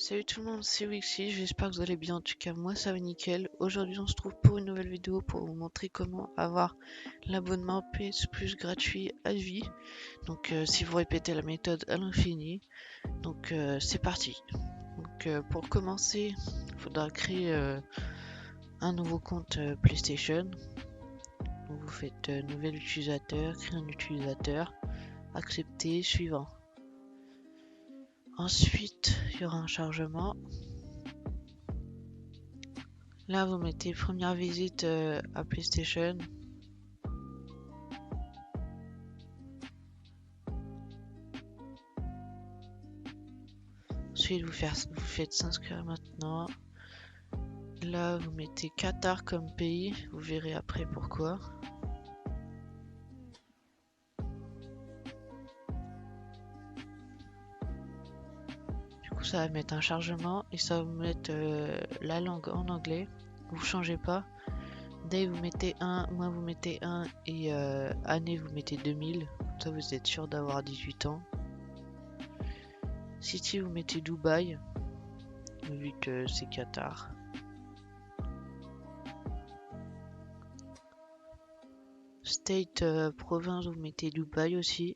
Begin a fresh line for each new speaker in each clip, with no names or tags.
Salut tout le monde, c'est Wixi, j'espère que vous allez bien, en tout cas moi ça va nickel. Aujourd'hui on se trouve pour une nouvelle vidéo pour vous montrer comment avoir l'abonnement PS Plus gratuit à vie. Donc si vous répétez la méthode à l'infini, donc c'est parti. Donc pour commencer, il faudra créer un nouveau compte PlayStation. Donc vous faites nouvel utilisateur, créer un utilisateur, accepter, suivant. Ensuite il y aura un chargement. Là, vous mettez première visite à PlayStation. Ensuite, vous faites s'inscrire maintenant. Là, vous mettez Qatar comme pays. Vous verrez après pourquoi. Du coup, ça va mettre un chargement et ça va vous mettre la langue en anglais. Vous changez pas. Day, vous mettez 1, mois, vous mettez 1 et année, vous mettez 2000. Comme ça, vous êtes sûr d'avoir 18 ans. City, vous mettez Dubaï, vu que c'est Qatar. State, province, vous mettez Dubaï aussi.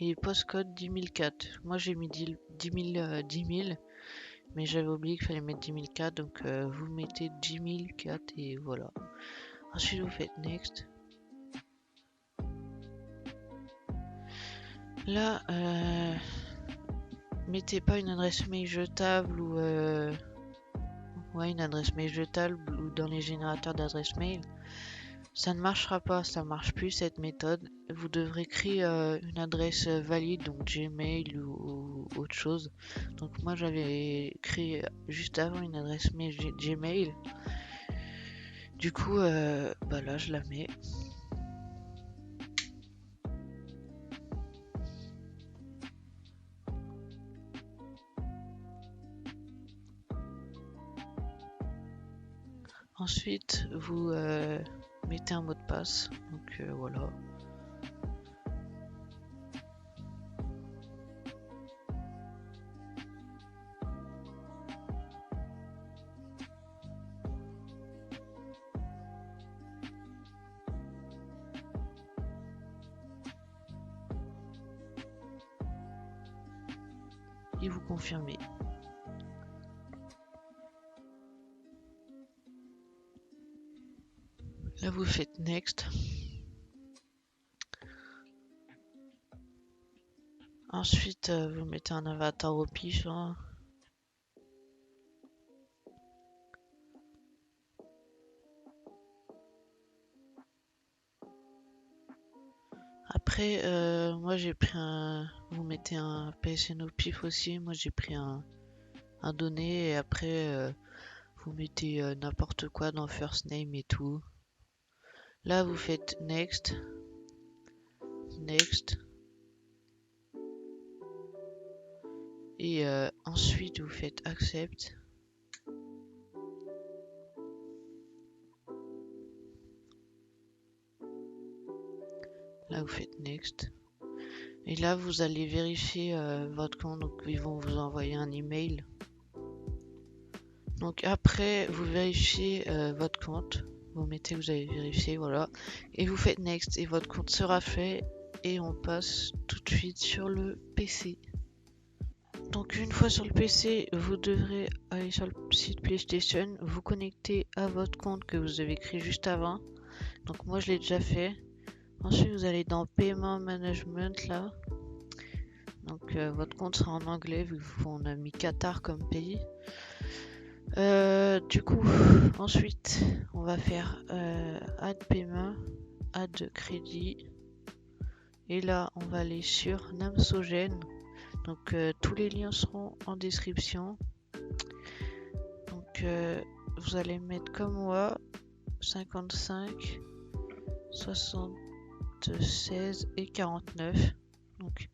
Et postcode 10004. Moi j'ai mis 10 000, mais j'avais oublié qu'il fallait mettre 10004, donc vous mettez 10004 et voilà. Ensuite vous faites next. Là, mettez pas une adresse mail jetable ou ouais, une adresse mail jetable ou dans les générateurs d'adresse mail. Ça ne marchera pas, ça marche plus cette méthode. Vous devrez créer une adresse valide, donc Gmail ou autre chose. Donc moi j'avais créé juste avant une adresse mail Gmail. Du coup, bah là je la mets. Ensuite, vous mettez un mot de passe. Donc voilà. Et vous confirmez. Là vous faites next. Ensuite vous mettez un avatar au pif. Hein. Après moi j'ai pris un. Vous mettez un PSN au pif aussi. Moi j'ai pris un donné et après vous mettez n'importe quoi dans first name et tout. Là vous faites next. Next. Et ensuite vous faites accept. Là vous faites next. Et là vous allez vérifier votre compte. Donc ils vont vous envoyer un email. Donc après vous vérifiez votre compte. Vous mettez vous avez vérifié, voilà. Et vous faites next et votre compte sera fait. Et on passe tout de suite sur le PC. Donc une fois sur le PC, vous devrez aller sur le site PlayStation, vous connecter à votre compte que vous avez créé juste avant. Donc moi je l'ai déjà fait. Ensuite vous allez dans paiement management là. Donc votre compte sera en anglais vu qu'on a mis Qatar comme pays. Du coup, ensuite on va faire add paiement, add crédit. Et là on va aller sur Namsogène. Donc tous les liens seront en description. Donc vous allez mettre comme moi 55, 76 et 49. Donc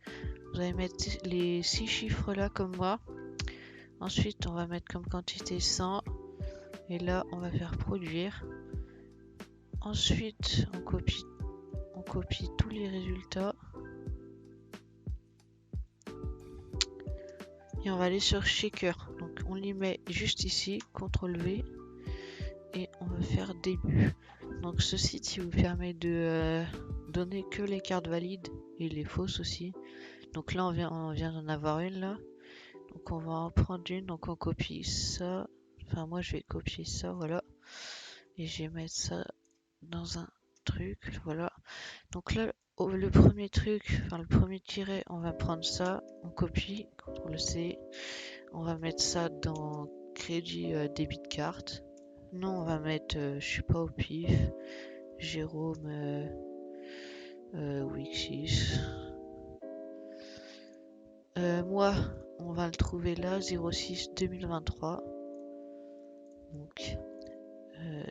vous allez mettre les 6 chiffres là comme moi. Ensuite on va mettre comme quantité 100. Et là on va faire produire. Ensuite on copie tous les résultats. et on va aller sur Shaker. Donc on les met juste ici, CTRL V, et on va faire début. Donc ce site il vous permet de donner que les cartes valides et les fausses aussi. Donc là on vient d'en avoir une là. Donc on va en prendre une, donc on copie ça. Enfin moi je vais copier ça, voilà. Et je vais mettre ça dans un truc, voilà. Donc là le premier truc, enfin le premier tiret, on va prendre ça, on copie, CTRL C. On va mettre ça dans crédit débit de carte. Non, on va mettre, je sais pas au pif, Jérôme Wixis. Moi, on va le trouver là, 06 2023. Donc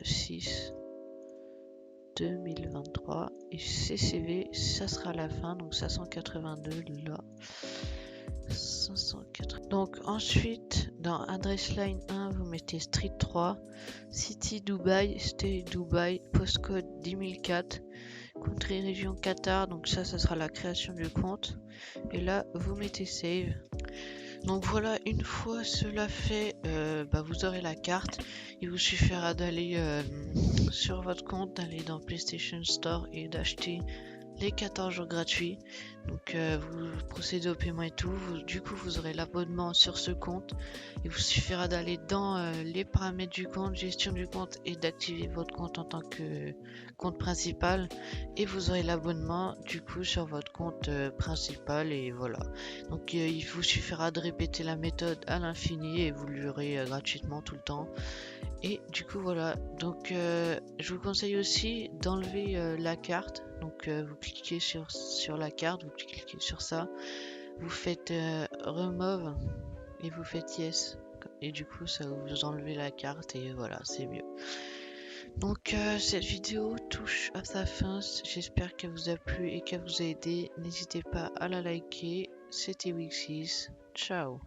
6 2023. Et CCV, ça sera la fin, donc 582 là. 580. Donc ensuite, dans adresse line 1, vous mettez Street 3, City Dubaï, Stay Dubaï, postcode 10004, country région Qatar, donc ça sera la création du compte. Et là, vous mettez Save. Donc voilà, une fois cela fait, vous aurez la carte. Il vous suffira d'aller sur votre compte, d'aller dans PlayStation Store et d'acheter les 14 jours gratuits. Donc vous procédez au paiement et tout. Du coup, vous aurez l'abonnement sur ce compte. Il vous suffira d'aller dans les paramètres du compte, gestion du compte et d'activer votre compte en tant que compte principal. Et vous aurez l'abonnement du coup sur votre compte principal et voilà. Donc il vous suffira de répéter la méthode à l'infini et vous l'aurez gratuitement tout le temps. Et du coup voilà, donc je vous conseille aussi d'enlever la carte. Donc vous cliquez sur la carte, vous cliquez sur ça, vous faites remove et vous faites yes. Et du coup ça vous enlevez la carte et voilà, c'est mieux. Donc cette vidéo touche à sa fin, j'espère qu'elle vous a plu et qu'elle vous a aidé. N'hésitez pas à la liker. C'était Wixis, ciao.